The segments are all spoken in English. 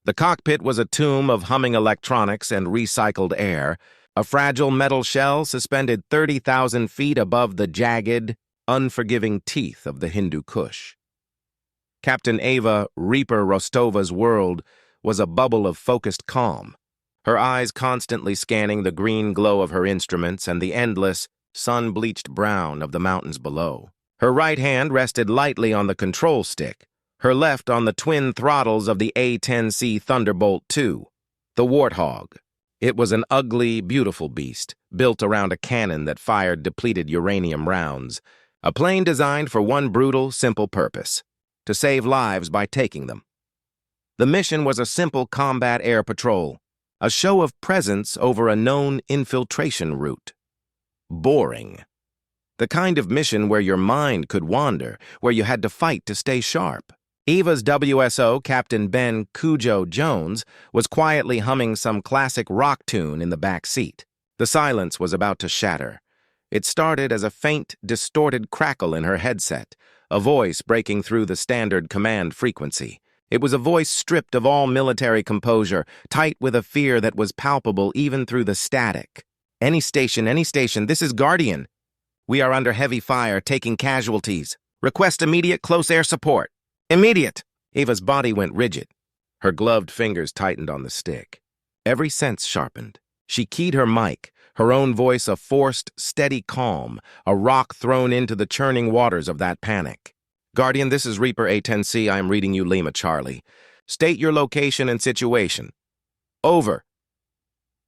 The cockpit was a tomb of humming electronics and recycled air, a fragile metal shell suspended 30,000 feet above the jagged, unforgiving teeth of the Hindu Kush. Captain Ava Reaper Rostova's world was a bubble of focused calm, her eyes constantly scanning the green glow of her instruments and the endless, sun-bleached brown of the mountains below. Her right hand rested lightly on the control stick, her left on the twin throttles of the A-10C Thunderbolt II, the Warthog. It was an ugly, beautiful beast, built around a cannon that fired depleted uranium rounds, a plane designed for one brutal, simple purpose: to save lives by taking them. The mission was a simple combat air patrol, a show of presence over a known infiltration route. Boring. The kind of mission where your mind could wander, where you had to fight to stay sharp. Eva's WSO, Captain Ben Cujo Jones, was quietly humming some classic rock tune in the back seat. The silence was about to shatter. It started as a faint, distorted crackle in her headset, a voice breaking through the standard command frequency. It was a voice stripped of all military composure, tight with a fear that was palpable even through the static. Any station, this is Guardian. We are under heavy fire, taking casualties. Request immediate close air support. Immediate! Eva's body went rigid. Her gloved fingers tightened on the stick. Every sense sharpened. She keyed her mic, her own voice a forced, steady calm, a rock thrown into the churning waters of that panic. Guardian, this is Reaper A-10C. I am reading you Lima Charlie. State your location and situation. Over.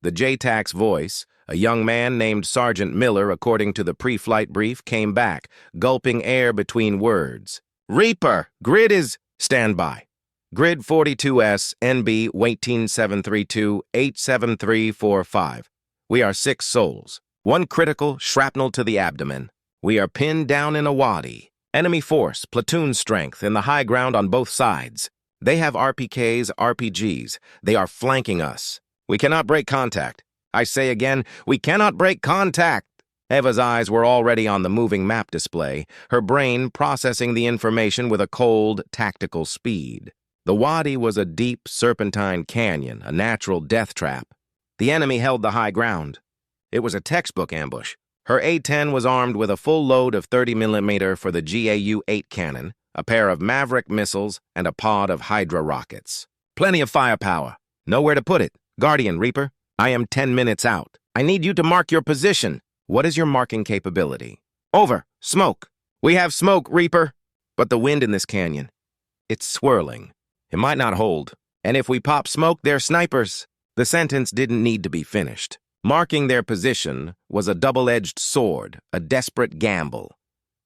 The JTAC's voice, a young man named Sergeant Miller, according to the pre-flight brief, came back, gulping air between words. Reaper, grid is standby. Grid 42S, NB 18732 87345. We are 6 souls. 1 critical, shrapnel to the abdomen. We are pinned down in a wadi. Enemy force, platoon strength, in the high ground on both sides. They have RPKs, RPGs. They are flanking us. We cannot break contact. I say again, we cannot break contact. Eva's eyes were already on the moving map display, her brain processing the information with a cold, tactical speed. The wadi was a deep, serpentine canyon, a natural death trap. The enemy held the high ground. It was a textbook ambush. Her A-10 was armed with a full load of 30mm for the GAU-8 cannon, a pair of Maverick missiles, and a pod of Hydra rockets. Plenty of firepower. Nowhere to put it. Guardian, Reaper, I am 10 minutes out. I need you to mark your position. What is your marking capability? Over. Smoke. We have smoke, Reaper. But the wind in this canyon, it's swirling. It might not hold. And if we pop smoke, they're snipers. The sentence didn't need to be finished. Marking their position was a double-edged sword, a desperate gamble.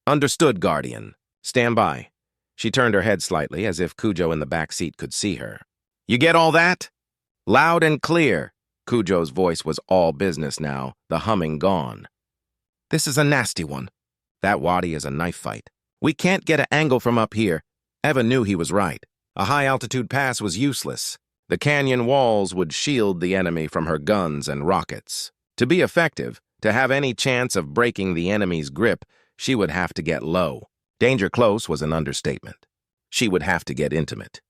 Understood, Guardian. Stand by. She turned her head slightly, as if Cujo in the back seat could see her. You get all that? Loud and clear. Cujo's voice was all business now, the humming gone. This is a nasty one. That wadi is a knife fight. We can't get an angle from up here. Eva knew he was right. A high-altitude pass was useless. The canyon walls would shield the enemy from her guns and rockets. To be effective, to have any chance of breaking the enemy's grip, she would have to get low. Danger close was an understatement. She would have to get intimate.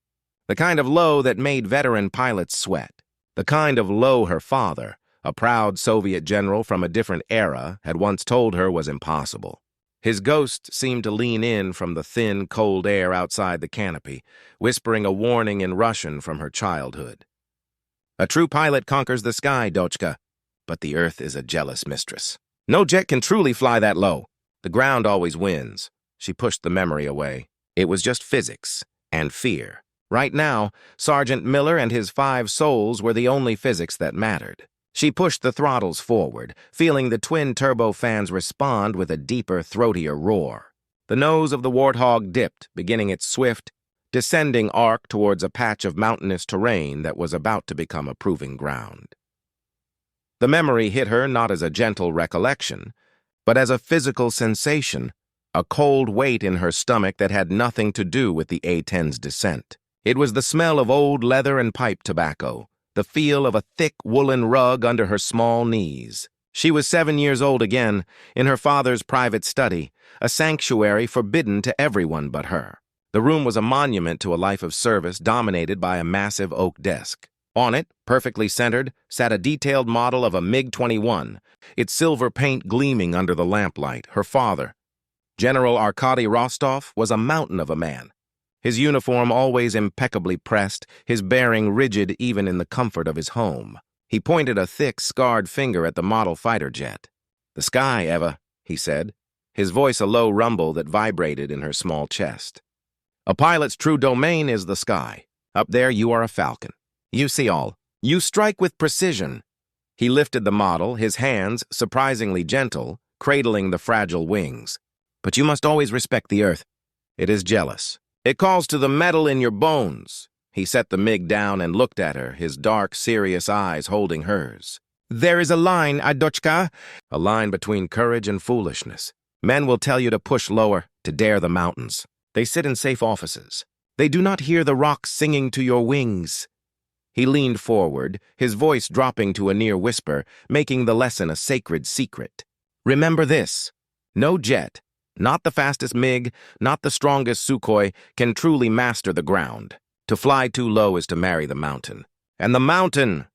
The kind of low that made veteran pilots sweat. The kind of low her father, a proud Soviet general from a different era, had once told her was impossible. His ghost seemed to lean in from the thin, cold air outside the canopy, whispering a warning in Russian from her childhood. A true pilot conquers the sky, Dochka, but the earth is a jealous mistress. No jet can truly fly that low. The ground always wins. She pushed the memory away. It was just physics and fear. Right now, Sergeant Miller and his 5 souls were the only physics that mattered. She pushed the throttles forward, feeling the twin turbofans respond with a deeper, throatier roar. The nose of the Warthog dipped, beginning its swift, descending arc towards a patch of mountainous terrain that was about to become a proving ground. The memory hit her not as a gentle recollection, but as a physical sensation, a cold weight in her stomach that had nothing to do with the A-10's descent. It was the smell of old leather and pipe tobacco, the feel of a thick woolen rug under her small knees. She was 7 years old again, in her father's private study, a sanctuary forbidden to everyone but her. The room was a monument to a life of service dominated by a massive oak desk. On it, perfectly centered, sat a detailed model of a MiG-21, its silver paint gleaming under the lamplight. Her father, General Arkady Rostov, was a mountain of a man. His uniform always impeccably pressed, his bearing rigid even in the comfort of his home. He pointed a thick, scarred finger at the model fighter jet. "The sky, Eva," he said, his voice a low rumble that vibrated in her small chest. "A pilot's true domain is the sky. Up there you are a falcon. You see all. You strike with precision." He lifted the model, his hands, surprisingly gentle, cradling the fragile wings. "But you must always respect the Earth. It is jealous. It calls to the metal in your bones." He set the MiG down and looked at her, his dark, serious eyes holding hers. "There is a line, Adochka." "A line between courage and foolishness. Men will tell you to push lower, to dare the mountains. They sit in safe offices. They do not hear the rocks singing to your wings." He leaned forward, his voice dropping to a near whisper, making the lesson a sacred secret. "Remember this. No jet, not the fastest MiG, not the strongest Sukhoi, can truly master the ground. To fly too low is to marry the mountain. And the mountain,"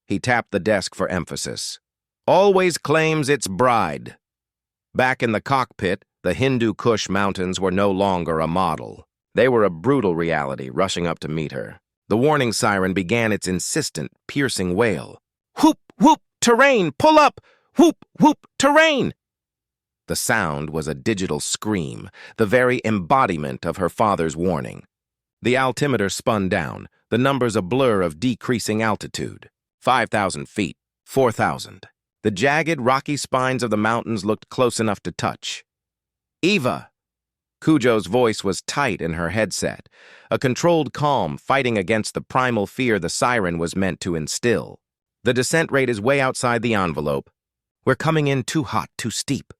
he tapped the desk for emphasis, "always claims its bride." Back in the cockpit, the Hindu Kush mountains were no longer a model. They were a brutal reality rushing up to meet her. The warning siren began its insistent, piercing wail. "Whoop, whoop, terrain, pull up! Whoop, whoop, terrain!" The sound was a digital scream, the very embodiment of her father's warning. The altimeter spun down, the numbers a blur of decreasing altitude. 5,000 feet, 4,000. The jagged, rocky spines of the mountains looked close enough to touch. "Eva!" Cujo's voice was tight in her headset, a controlled calm fighting against the primal fear the siren was meant to instill. "The descent rate is way outside the envelope. We're coming in too hot, too steep."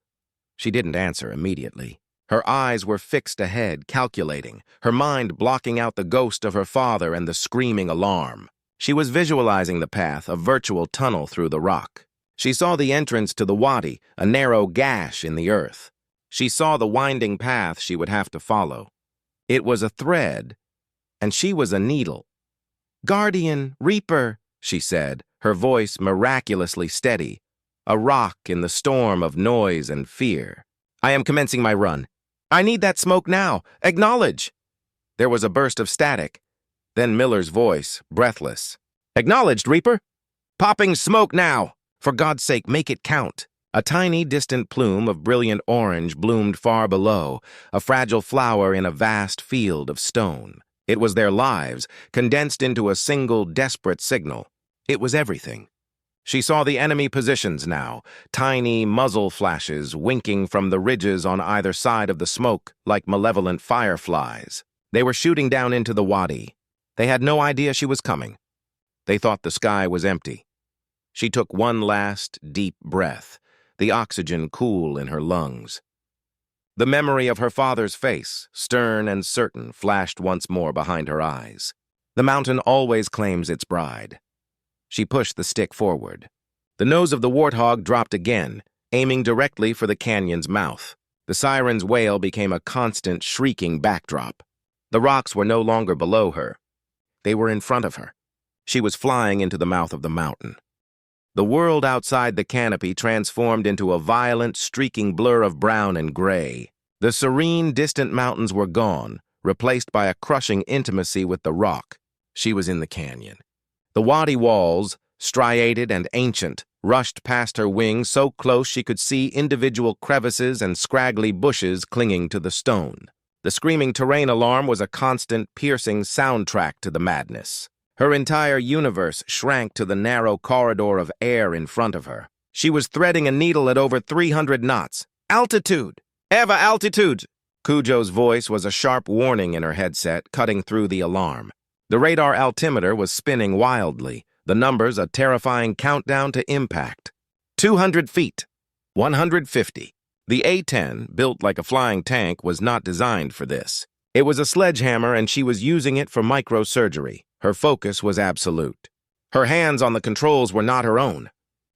She didn't answer immediately. Her eyes were fixed ahead, calculating, her mind blocking out the ghost of her father and the screaming alarm. She was visualizing the path, a virtual tunnel through the rock. She saw the entrance to the wadi, a narrow gash in the earth. She saw the winding path she would have to follow. It was a thread, and she was a needle. "Guardian, Reaper," she said, her voice miraculously steady, a rock in the storm of noise and fear. "I am commencing my run. I need that smoke now. Acknowledge." There was a burst of static. Then Miller's voice, breathless. "Acknowledged, Reaper. Popping smoke now. For God's sake, make it count." A tiny, distant plume of brilliant orange bloomed far below, a fragile flower in a vast field of stone. It was their lives, condensed into a single, desperate signal. It was everything. She saw the enemy positions now, tiny muzzle flashes winking from the ridges on either side of the smoke like malevolent fireflies. They were shooting down into the wadi. They had no idea she was coming. They thought the sky was empty. She took one last, deep breath, the oxygen cool in her lungs. The memory of her father's face, stern and certain, flashed once more behind her eyes. The mountain always claims its bride. She pushed the stick forward. The nose of the warthog dropped again, aiming directly for the canyon's mouth. The siren's wail became a constant, shrieking backdrop. The rocks were no longer below her. They were in front of her. She was flying into the mouth of the mountain. The world outside the canopy transformed into a violent, streaking blur of brown and gray. The serene, distant mountains were gone, replaced by a crushing intimacy with the rock. She was in the canyon. The wadi walls, striated and ancient, rushed past her wings so close she could see individual crevices and scraggly bushes clinging to the stone. The screaming terrain alarm was a constant, piercing soundtrack to the madness. Her entire universe shrank to the narrow corridor of air in front of her. She was threading a needle at over 300 knots. "Altitude! Eva, altitude!" Cujo's voice was a sharp warning in her headset, cutting through the alarm. The radar altimeter was spinning wildly, the numbers a terrifying countdown to impact. 200 feet. 150. The A-10, built like a flying tank, was not designed for this. It was a sledgehammer, and she was using it for microsurgery. Her focus was absolute. Her hands on the controls were not her own.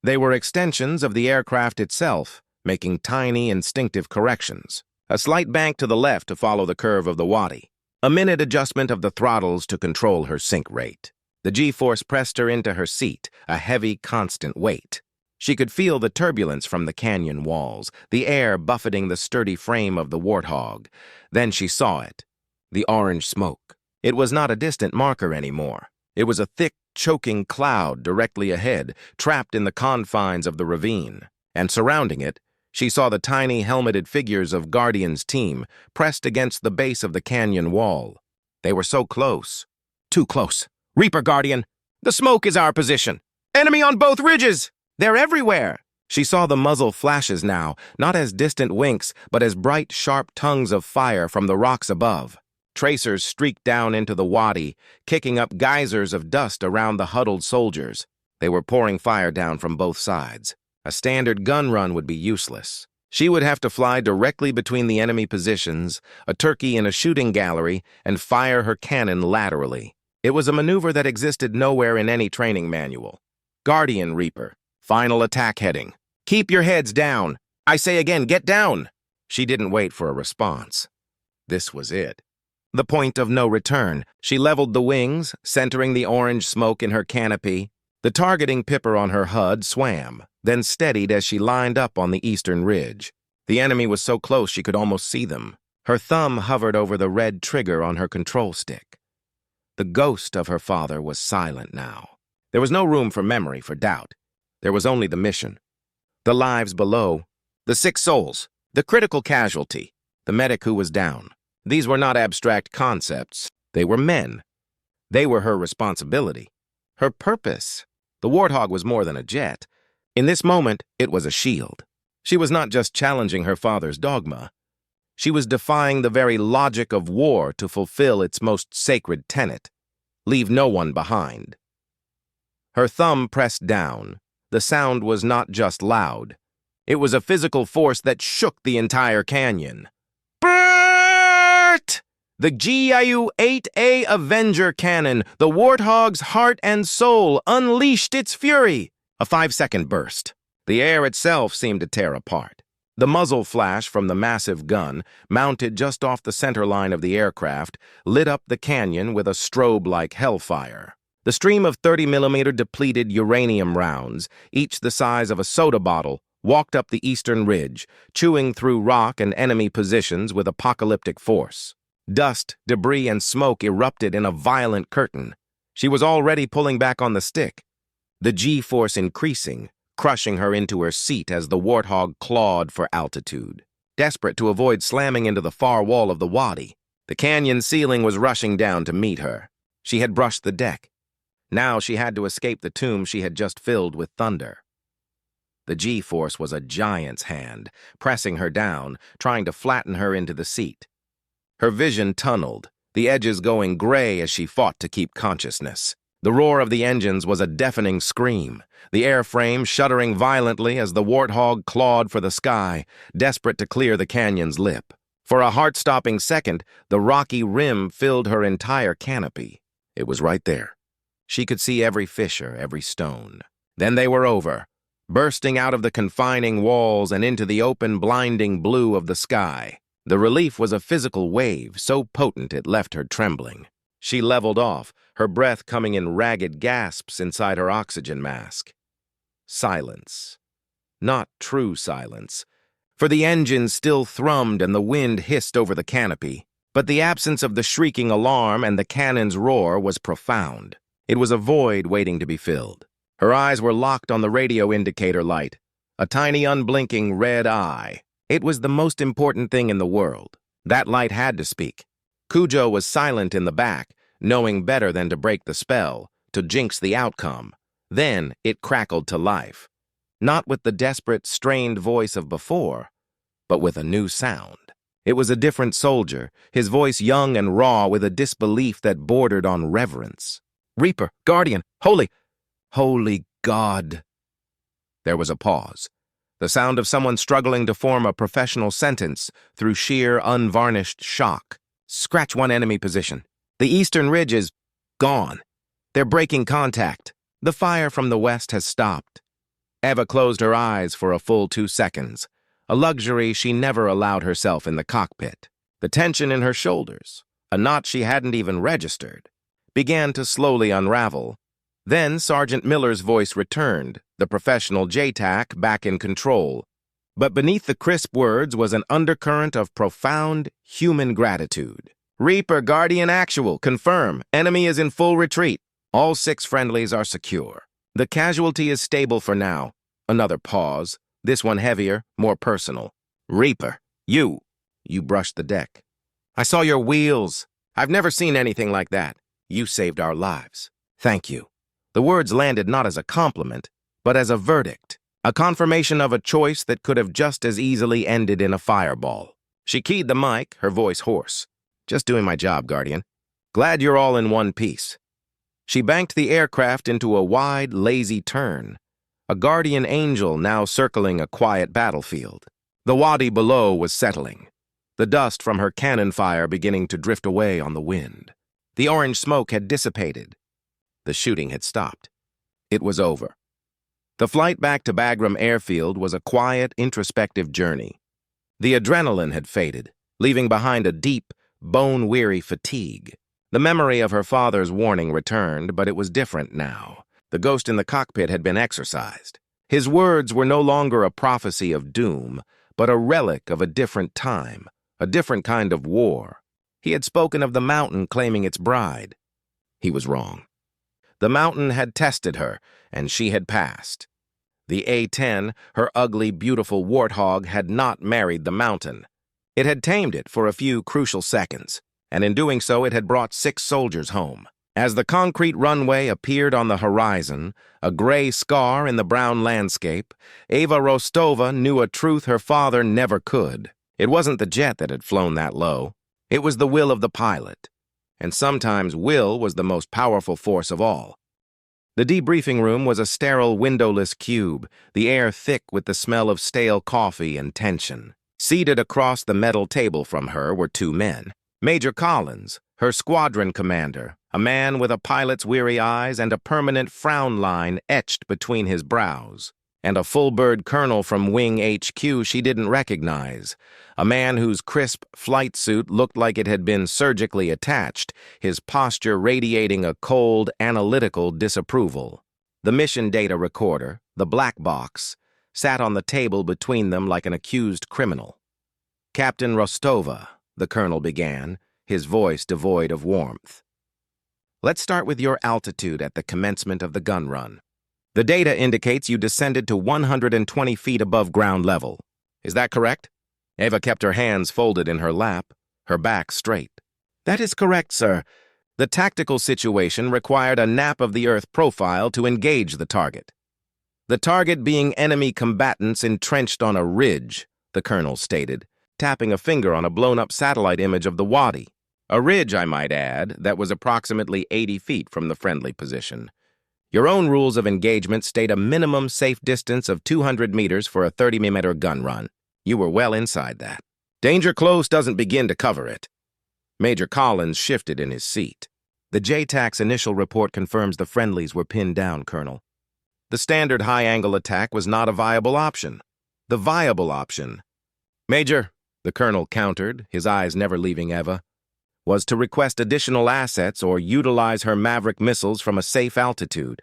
They were extensions of the aircraft itself, making tiny, instinctive corrections. A slight bank to the left to follow the curve of the wadi. A minute adjustment of the throttles to control her sink rate. The G-force pressed her into her seat, a heavy, constant weight. She could feel the turbulence from the canyon walls, the air buffeting the sturdy frame of the Warthog. Then she saw it. The orange smoke. It was not a distant marker anymore. It was a thick, choking cloud directly ahead, trapped in the confines of the ravine. And surrounding it, she saw the tiny helmeted figures of Guardian's team pressed against the base of the canyon wall. They were so close. Too close. Reaper, Guardian! The smoke is our position! Enemy on both ridges! They're everywhere! She saw the muzzle flashes now, not as distant winks, but as bright, sharp tongues of fire from the rocks above. Tracers streaked down into the wadi, kicking up geysers of dust around the huddled soldiers. They were pouring fire down from both sides. A standard gun run would be useless. She would have to fly directly between the enemy positions, a turkey in a shooting gallery, and fire her cannon laterally. It was a maneuver that existed nowhere in any training manual. Guardian Reaper. Final attack heading. Keep your heads down. I say again, get down. She didn't wait for a response. This was it. The point of no return. She leveled the wings, centering the orange smoke in her canopy. The targeting pipper on her HUD swam, then steadied as she lined up on the eastern ridge. The enemy was so close she could almost see them. Her thumb hovered over the red trigger on her control stick. The ghost of her father was silent now. There was no room for memory, for doubt. There was only the mission. The lives below, the 6 souls, the critical casualty, the medic who was down. These were not abstract concepts. They were men. They were her responsibility. Her purpose. The Warthog was more than a jet. In this moment, it was a shield. She was not just challenging her father's dogma. She was defying the very logic of war to fulfill its most sacred tenet. Leave no one behind. Her thumb pressed down. The sound was not just loud. It was a physical force that shook the entire canyon. BRRRT! The GIU-8A Avenger cannon, the Warthog's heart and soul, unleashed its fury. A 5-second burst. The air itself seemed to tear apart. The muzzle flash from the massive gun, mounted just off the center line of the aircraft, lit up the canyon with a strobe-like hellfire. The stream of 30mm depleted uranium rounds, each the size of a soda bottle, walked up the eastern ridge, chewing through rock and enemy positions with apocalyptic force. Dust, debris, and smoke erupted in a violent curtain. She was already pulling back on the stick, the G-force increasing, crushing her into her seat as the Warthog clawed for altitude. Desperate to avoid slamming into the far wall of the wadi, the canyon ceiling was rushing down to meet her. She had brushed the deck. Now she had to escape the tomb she had just filled with thunder. The G-force was a giant's hand, pressing her down, trying to flatten her into the seat. Her vision tunneled, the edges going gray as she fought to keep consciousness. The roar of the engines was a deafening scream, the airframe shuddering violently as the Warthog clawed for the sky, desperate to clear the canyon's lip. For a heart-stopping second, the rocky rim filled her entire canopy. It was right there. She could see every fissure, every stone. Then they were over, bursting out of the confining walls and into the open, blinding blue of the sky. The relief was a physical wave, so potent it left her trembling. She leveled off, her breath coming in ragged gasps inside her oxygen mask. Silence. Not true silence, for the engines still thrummed and the wind hissed over the canopy. But the absence of the shrieking alarm and the cannon's roar was profound. It was a void waiting to be filled. Her eyes were locked on the radio indicator light, a tiny unblinking red eye. It was the most important thing in the world. That light had to speak. Cujo was silent in the back, knowing better than to break the spell, to jinx the outcome. Then it crackled to life. Not with the desperate, strained voice of before, but with a new sound. It was a different soldier, his voice young and raw with a disbelief that bordered on reverence. Reaper, Guardian, Holy God. There was a pause. The sound of someone struggling to form a professional sentence through sheer, unvarnished shock. Scratch one enemy position. The eastern ridge is gone. They're breaking contact. The fire from the west has stopped. Eva closed her eyes for a full 2 seconds, a luxury she never allowed herself in the cockpit. The tension in her shoulders, a knot she hadn't even registered, began to slowly unravel. Then Sergeant Miller's voice returned, the professional JTAC back in control. But beneath the crisp words was an undercurrent of profound human gratitude. Reaper Guardian Actual, confirm. Enemy is in full retreat. All 6 friendlies are secure. The casualty is stable for now. Another pause. This one heavier, more personal. Reaper, you brushed the deck. I saw your wheels. I've never seen anything like that. You saved our lives. Thank you. The words landed not as a compliment, but as a verdict, a confirmation of a choice that could have just as easily ended in a fireball. She keyed the mic, her voice hoarse. Just doing my job, Guardian. Glad you're all in one piece. She banked the aircraft into a wide, lazy turn, a guardian angel now circling a quiet battlefield. The wadi below was settling, the dust from her cannon fire beginning to drift away on the wind. The orange smoke had dissipated. The shooting had stopped. It was over. The flight back to Bagram Airfield was a quiet, introspective journey. The adrenaline had faded, leaving behind a deep, bone-weary fatigue. The memory of her father's warning returned, but it was different now. The ghost in the cockpit had been exorcised. His words were no longer a prophecy of doom, but a relic of a different time, a different kind of war. He had spoken of the mountain claiming its bride. He was wrong. The mountain had tested her, and she had passed. The A-10, her ugly, beautiful warthog, had not married the mountain. It had tamed it for a few crucial seconds, and in doing so it had brought 6 soldiers home. As the concrete runway appeared on the horizon, a gray scar in the brown landscape, Ava Rostova knew a truth her father never could. It wasn't the jet that had flown that low. It was the will of the pilot. And sometimes will was the most powerful force of all. The debriefing room was a sterile, windowless cube, the air thick with the smell of stale coffee and tension. Seated across the metal table from her were 2 men. Major Collins, her squadron commander, a man with a pilot's weary eyes and a permanent frown line etched between his brows, and a full-bird colonel from Wing HQ she didn't recognize, a man whose crisp flight suit looked like it had been surgically attached, his posture radiating a cold, analytical disapproval. The mission data recorder, the black box, sat on the table between them like an accused criminal. Captain Rostova, the colonel began, his voice devoid of warmth. Let's start with your altitude at the commencement of the gun run. The data indicates you descended to 120 feet above ground level. Is that correct? Ava kept her hands folded in her lap, her back straight. That is correct, sir. The tactical situation required a nap of the Earth profile to engage the target. The target being enemy combatants entrenched on a ridge, the colonel stated, tapping a finger on a blown-up satellite image of the wadi. A ridge, I might add, that was approximately 80 feet from the friendly position. Your own rules of engagement state a minimum safe distance of 200 meters for a 30-meter gun run. You were well inside that. Danger close doesn't begin to cover it. Major Collins shifted in his seat. The JTAC's initial report confirms the friendlies were pinned down, Colonel. The standard high-angle attack was not a viable option. The viable option, Major, the colonel countered, his eyes never leaving Eva, was to request additional assets or utilize her Maverick missiles from a safe altitude.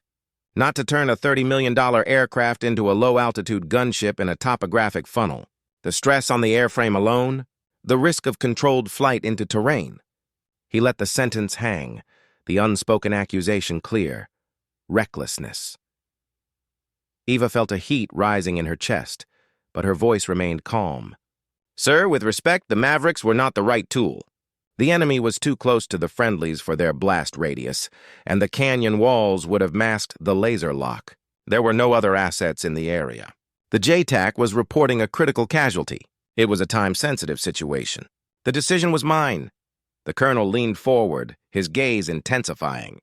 Not to turn a $30 million aircraft into a low-altitude gunship in a topographic funnel. The stress on the airframe alone, the risk of controlled flight into terrain. He let the sentence hang, the unspoken accusation clear. Recklessness. Eva felt a heat rising in her chest, but her voice remained calm. Sir, with respect, the Mavericks were not the right tool. The enemy was too close to the friendlies for their blast radius, and the canyon walls would have masked the laser lock. There were no other assets in the area. The JTAC was reporting a critical casualty. It was a time-sensitive situation. The decision was mine. The colonel leaned forward, his gaze intensifying.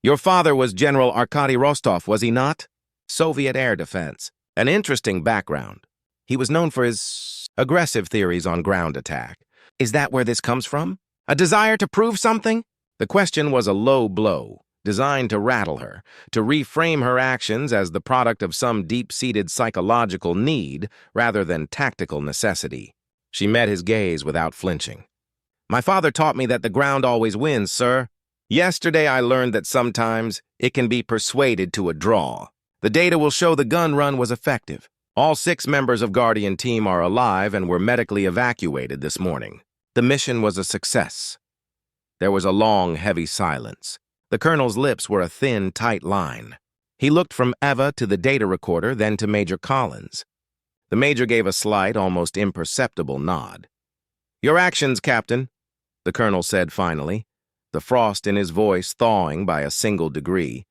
Your father was General Arkady Rostov, was he not? Soviet air defense. An interesting background. He was known for his aggressive theories on ground attack. Is that where this comes from? A desire to prove something? The question was a low blow, designed to rattle her, to reframe her actions as the product of some deep-seated psychological need rather than tactical necessity. She met his gaze without flinching. My father taught me that the ground always wins, sir. Yesterday I learned that sometimes it can be persuaded to a draw. The data will show the gun run was effective. All 6 members of Guardian Team are alive and were medically evacuated this morning. The mission was a success. There was a long, heavy silence. The colonel's lips were a thin, tight line. He looked from Eva to the data recorder, then to Major Collins. The major gave a slight, almost imperceptible nod. "Your actions, Captain," the colonel said finally, the frost in his voice thawing by a single degree,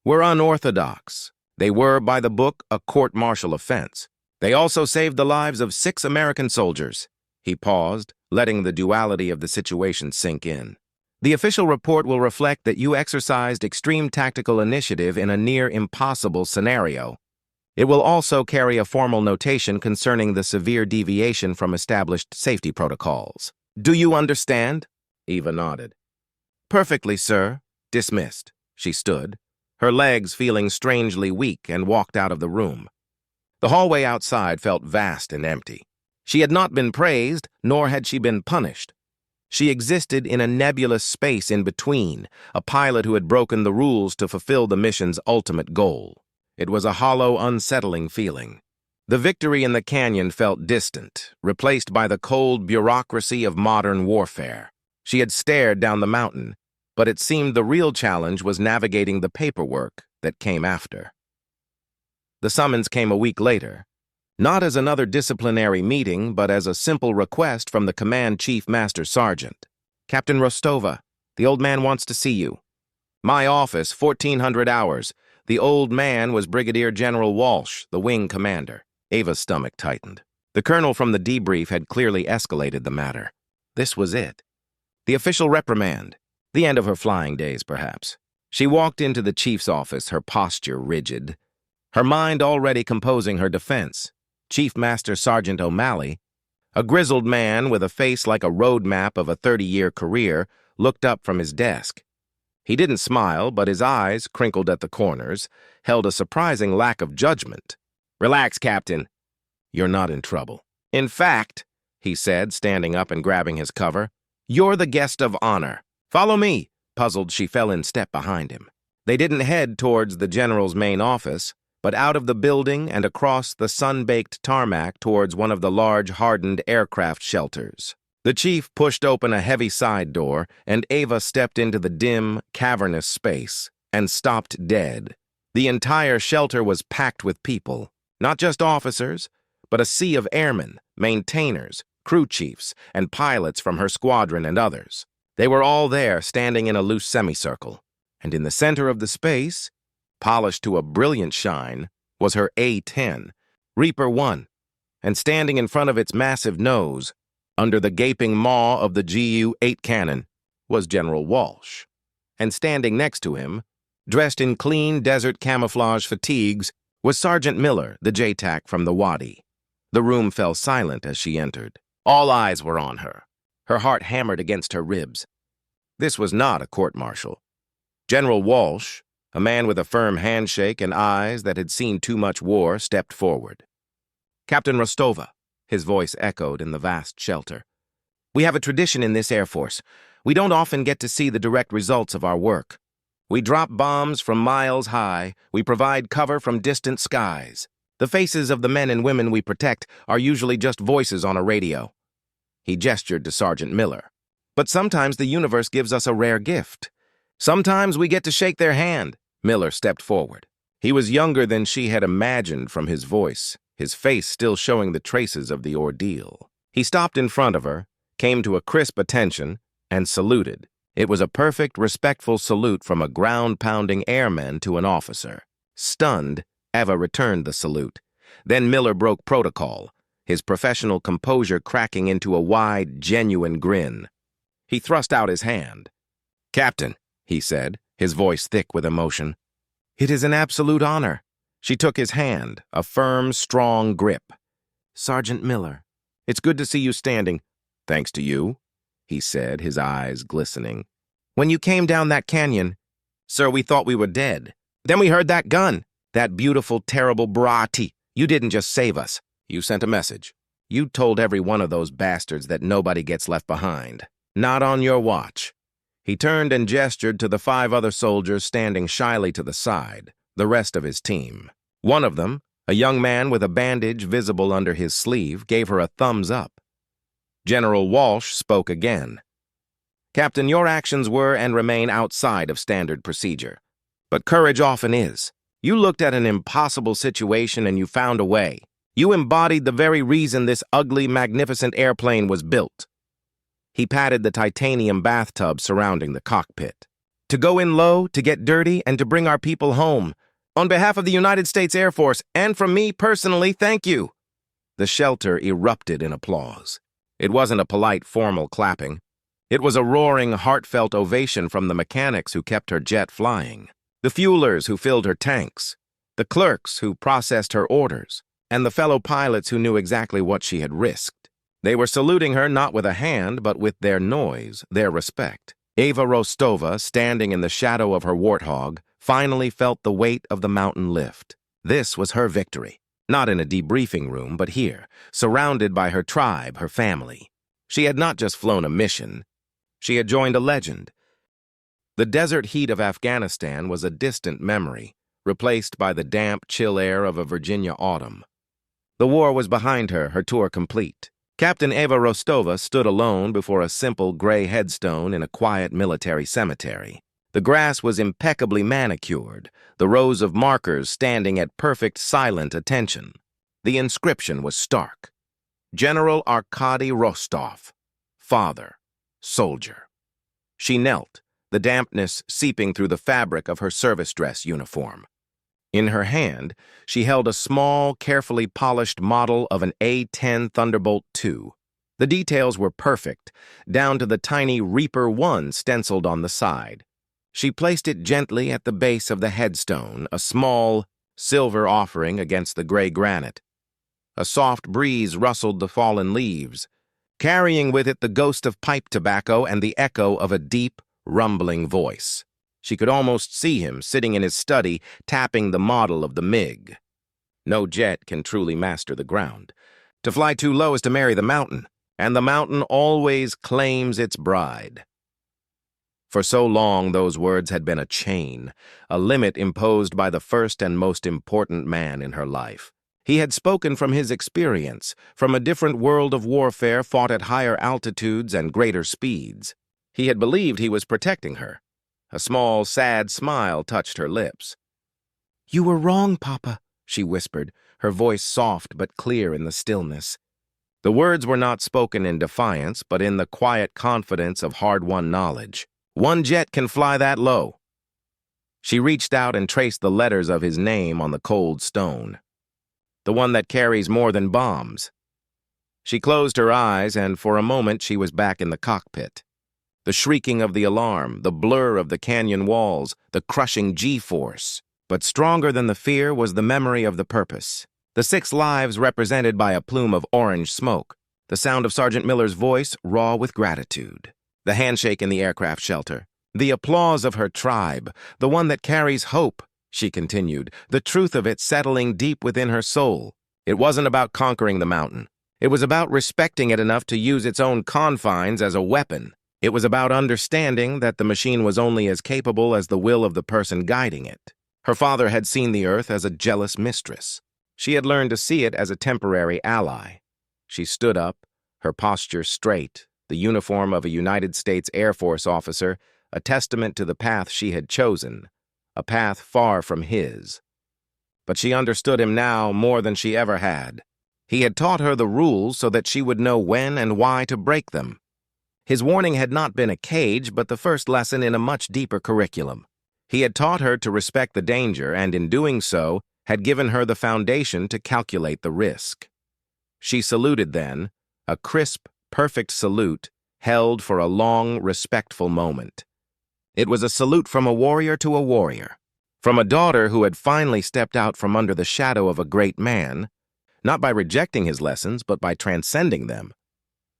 "were unorthodox. They were, by the book, a court-martial offense. They also saved the lives of 6 American soldiers." He paused, letting the duality of the situation sink in. "The official report will reflect that you exercised extreme tactical initiative in a near-impossible scenario. It will also carry a formal notation concerning the severe deviation from established safety protocols. Do you understand?" Eva nodded. "Perfectly, sir." Dismissed. She stood, her legs feeling strangely weak, and walked out of the room. The hallway outside felt vast and empty. She had not been praised, nor had she been punished. She existed in a nebulous space in between, a pilot who had broken the rules to fulfill the mission's ultimate goal. It was a hollow, unsettling feeling. The victory in the canyon felt distant, replaced by the cold bureaucracy of modern warfare. She had stared down the mountain, but it seemed the real challenge was navigating the paperwork that came after. The summons came a week later, not as another disciplinary meeting, but as a simple request from the Command Chief Master Sergeant. "Captain Rostova, the old man wants to see you." "My office, 1400 hours. The old man was Brigadier General Walsh, the wing commander." Ava's stomach tightened. The colonel from the debrief had clearly escalated the matter. This was it. The official reprimand. The end of her flying days, perhaps. She walked into the chief's office, her posture rigid, her mind already composing her defense. Chief Master Sergeant O'Malley, a grizzled man with a face like a road map of a 30-year career, looked up from his desk. He didn't smile, but his eyes, crinkled at the corners, held a surprising lack of judgment. "Relax, Captain. You're not in trouble. In fact," he said, standing up and grabbing his cover, "you're the guest of honor. Follow me." Puzzled, she fell in step behind him. They didn't head towards the general's main office, but out of the building and across the sun-baked tarmac towards one of the large, hardened aircraft shelters. The chief pushed open a heavy side door, and Ava stepped into the dim, cavernous space and stopped dead. The entire shelter was packed with people, not just officers, but a sea of airmen, maintainers, crew chiefs, and pilots from her squadron and others. They were all there, standing in a loose semicircle, and in the center of the space, polished to a brilliant shine, was her A-10, Reaper 1, and standing in front of its massive nose, under the gaping maw of the GU-8 cannon, was General Walsh. And standing next to him, dressed in clean desert camouflage fatigues, was Sergeant Miller, the JTAC from the Wadi. The room fell silent as she entered. All eyes were on her. Her heart hammered against her ribs. This was not a court-martial. General Walsh, a man with a firm handshake and eyes that had seen too much war, stepped forward. "Captain Rostova," his voice echoed in the vast shelter. "We have a tradition in this Air Force. We don't often get to see the direct results of our work. We drop bombs from miles high. We provide cover from distant skies. The faces of the men and women we protect are usually just voices on a radio." He gestured to Sergeant Miller. "But sometimes the universe gives us a rare gift. Sometimes we get to shake their hand." Miller stepped forward. He was younger than she had imagined from his voice, his face still showing the traces of the ordeal. He stopped in front of her, came to a crisp attention, and saluted. It was a perfect, respectful salute from a ground-pounding airman to an officer. Stunned, Eva returned the salute. Then Miller broke protocol, his professional composure cracking into a wide, genuine grin. He thrust out his hand. "Captain," he said, his voice thick with emotion. "It is an absolute honor." She took his hand, a firm, strong grip. "Sergeant Miller, it's good to see you standing." "Thanks to you," he said, his eyes glistening. "When you came down that canyon, sir, we thought we were dead. Then we heard that gun, that beautiful, terrible Brati. You didn't just save us. You sent a message. You told every one of those bastards that nobody gets left behind. Not on your watch." He turned and gestured to the 5 other soldiers standing shyly to the side, the rest of his team. One of them, a young man with a bandage visible under his sleeve, gave her a thumbs up. General Walsh spoke again. "Captain, your actions were and remain outside of standard procedure. But courage often is. You looked at an impossible situation and you found a way. You embodied the very reason this ugly, magnificent airplane was built." He patted the titanium bathtub surrounding the cockpit. "To go in low, to get dirty, and to bring our people home. On behalf of the United States Air Force, and from me personally, thank you." The shelter erupted in applause. It wasn't a polite, formal clapping. It was a roaring, heartfelt ovation from the mechanics who kept her jet flying, the fuelers who filled her tanks, the clerks who processed her orders, and the fellow pilots who knew exactly what she had risked. They were saluting her not with a hand, but with their noise, their respect. Eva Rostova, standing in the shadow of her warthog, finally felt the weight of the mountain lift. This was her victory, not in a debriefing room, but here, surrounded by her tribe, her family. She had not just flown a mission. She had joined a legend. The desert heat of Afghanistan was a distant memory, replaced by the damp, chill air of a Virginia autumn. The war was behind her, her tour complete. Captain Eva Rostova stood alone before a simple gray headstone in a quiet military cemetery. The grass was impeccably manicured, the rows of markers standing at perfect silent attention. The inscription was stark. General Arkady Rostov, father, soldier. She knelt, the dampness seeping through the fabric of her service dress uniform. In her hand, she held a small, carefully polished model of an A-10 Thunderbolt II. The details were perfect, down to the tiny Reaper 1 stenciled on the side. She placed it gently at the base of the headstone, a small, silver offering against the gray granite. A soft breeze rustled the fallen leaves, carrying with it the ghost of pipe tobacco and the echo of a deep, rumbling voice. She could almost see him sitting in his study, tapping the model of the MiG. No jet can truly master the ground. To fly too low is to marry the mountain, and the mountain always claims its bride. For so long, those words had been a chain, a limit imposed by the first and most important man in her life. He had spoken from his experience, from a different world of warfare fought at higher altitudes and greater speeds. He had believed he was protecting her. A small, sad smile touched her lips. "You were wrong, Papa," she whispered, her voice soft but clear in the stillness. The words were not spoken in defiance, but in the quiet confidence of hard-won knowledge. One jet can fly that low. She reached out and traced the letters of his name on the cold stone. The one that carries more than bombs. She closed her eyes, and for a moment she was back in the cockpit. The shrieking of the alarm, the blur of the canyon walls, the crushing G-force. But stronger than the fear was the memory of the purpose. The 6 lives represented by a plume of orange smoke. The sound of Sergeant Miller's voice, raw with gratitude. The handshake in the aircraft shelter. The applause of her tribe, the one that carries hope, she continued, the truth of it settling deep within her soul. It wasn't about conquering the mountain. It was about respecting it enough to use its own confines as a weapon. It was about understanding that the machine was only as capable as the will of the person guiding it. Her father had seen the Earth as a jealous mistress. She had learned to see it as a temporary ally. She stood up, her posture straight, the uniform of a United States Air Force officer, a testament to the path she had chosen, a path far from his. But she understood him now more than she ever had. He had taught her the rules so that she would know when and why to break them. His warning had not been a cage, but the first lesson in a much deeper curriculum. He had taught her to respect the danger, and in doing so, had given her the foundation to calculate the risk. She saluted then, a crisp, perfect salute, held for a long, respectful moment. It was a salute from a warrior to a warrior, from a daughter who had finally stepped out from under the shadow of a great man, not by rejecting his lessons, but by transcending them.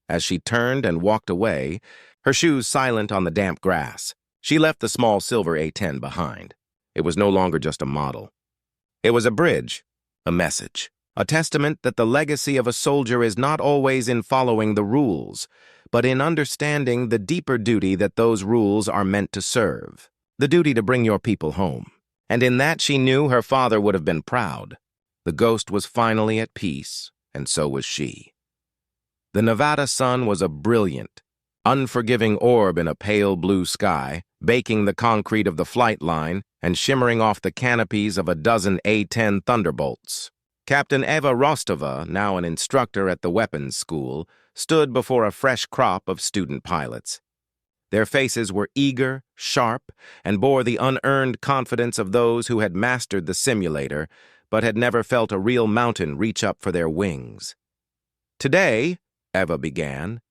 As she turned and walked away, her shoes silent on the damp grass, she left the small silver A-10 behind. It was no longer just a model. It was a bridge, a message. a testament that the legacy of a soldier is not always in following the rules, but in understanding the deeper duty that those rules are meant to serve, the duty to bring your people home. And in that she knew her father would have been proud. The ghost was finally at peace, and so was she. The Nevada sun was a brilliant, unforgiving orb in a pale blue sky, baking the concrete of the flight line and shimmering off the canopies of a dozen A-10 Thunderbolts. Captain Eva Rostova, now an instructor at the weapons school, stood before a fresh crop of student pilots. Their faces were eager, sharp, and bore the unearned confidence of those who had mastered the simulator, but had never felt a real mountain reach up for their wings. "Today," Eva began,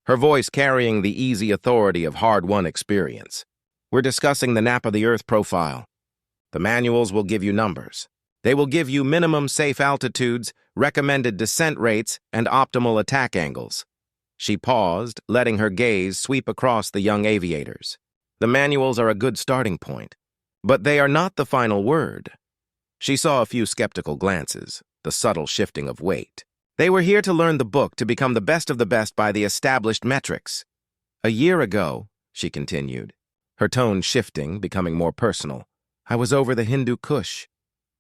her voice carrying the easy authority of hard-won experience, "we're discussing the nap of the Earth profile. The manuals will give you numbers. They will give you minimum safe altitudes, recommended descent rates, and optimal attack angles." She paused, letting her gaze sweep across the young aviators. "The manuals are a good starting point, but they are not the final word." She saw a few skeptical glances, the subtle shifting of weight. "They were here to learn the book, to become the best of the best by the established metrics. A year ago," she continued, her tone shifting, becoming more personal, "I was over the Hindu Kush.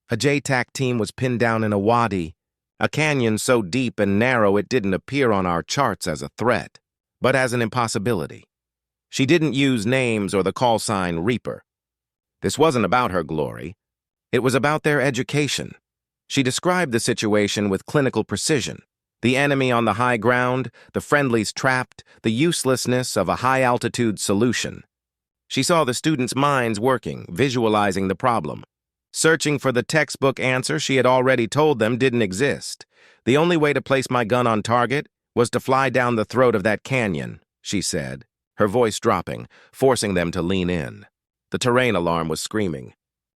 A JTAC team was pinned down in a wadi, a canyon so deep and narrow it didn't appear on our charts as a threat, but as an impossibility. She didn't use names or the call sign Reaper. This wasn't about her glory. It was about their education." She described the situation with clinical precision. The enemy on the high ground, the friendlies trapped, the uselessness of a high-altitude solution. She saw the students' minds working, visualizing the problem. Searching for the textbook answer she had already told them didn't exist. "The only way to place my gun on target was to fly down the throat of that canyon," she said, her voice dropping, forcing them to lean in. The terrain alarm was screaming.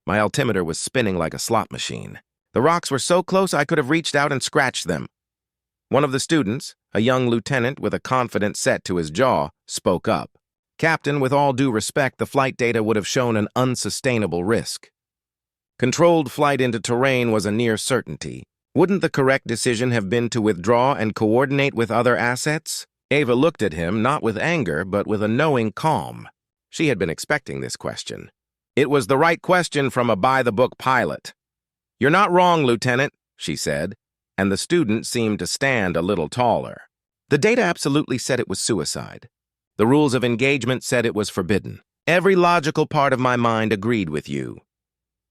My altimeter was spinning like a slot machine. The rocks were so close I could have reached out and scratched them. One of the students, a young lieutenant with a confident set to his jaw, spoke up. "Captain, with all due respect, the flight data would have shown an unsustainable risk. Controlled flight into terrain was a near certainty. Wouldn't the correct decision have been to withdraw and coordinate with other assets?" Ava looked at him, not with anger, but with a knowing calm. She had been expecting this question. It was the right question from a by-the-book pilot. "You're not wrong, Lieutenant," she said, and the student seemed to stand a little taller. "The data absolutely said it was suicide. The rules of engagement said it was forbidden. Every logical part of my mind agreed with you."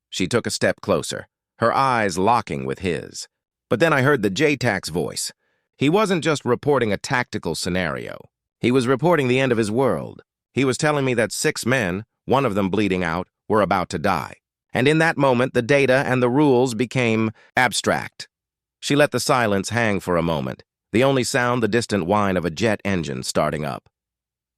She took a step closer, her eyes locking with his. "But then I heard the JTAC's voice. He wasn't just reporting a tactical scenario. He was reporting the end of his world. He was telling me that 6 men, one of them bleeding out, were about to die. And in that moment, the data and the rules became abstract." She let the silence hang for a moment, the only sound the distant whine of a jet engine starting up.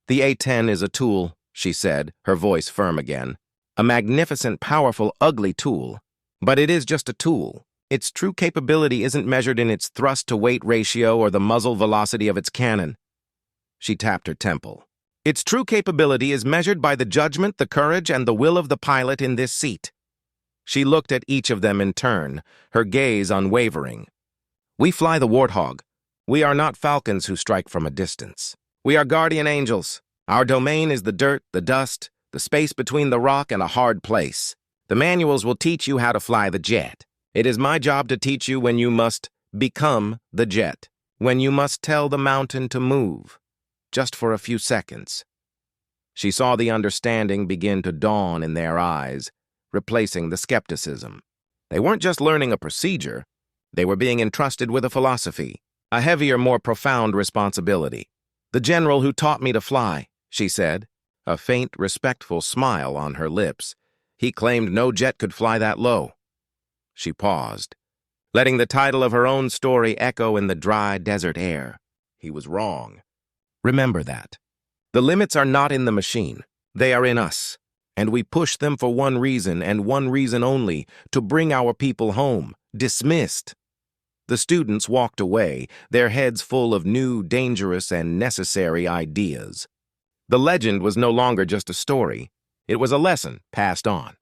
"The A-10 is a tool," she said, her voice firm again. "A magnificent, powerful, ugly tool. But it is just a tool. Its true capability isn't measured in its thrust-to-weight ratio or the muzzle velocity of its cannon." She tapped her temple. "Its true capability is measured by the judgment, the courage, and the will of the pilot in this seat." She looked at each of them in turn, her gaze unwavering. "We fly the Warthog. We are not falcons who strike from a distance. We are guardian angels. Our domain is the dirt, the dust, the space between the rock and a hard place. The manuals will teach you how to fly the jet. It is my job to teach you when you must become the jet, when you must tell the mountain to move, just for a few seconds." She saw the understanding begin to dawn in their eyes, replacing the skepticism. They weren't just learning a procedure. They were being entrusted with a philosophy, a heavier, more profound responsibility. "The general who taught me to fly," she said, a faint, respectful smile on her lips. "He claimed no jet could fly that low." She paused, letting the title of her own story echo in the dry desert air. He was wrong. Remember that. The limits are not in the machine. They are in us. And we push them for one reason, and one reason only, to bring our people home. Dismissed. The students walked away, their heads full of new, dangerous, and necessary ideas. The legend was no longer just a story. It was a lesson passed on.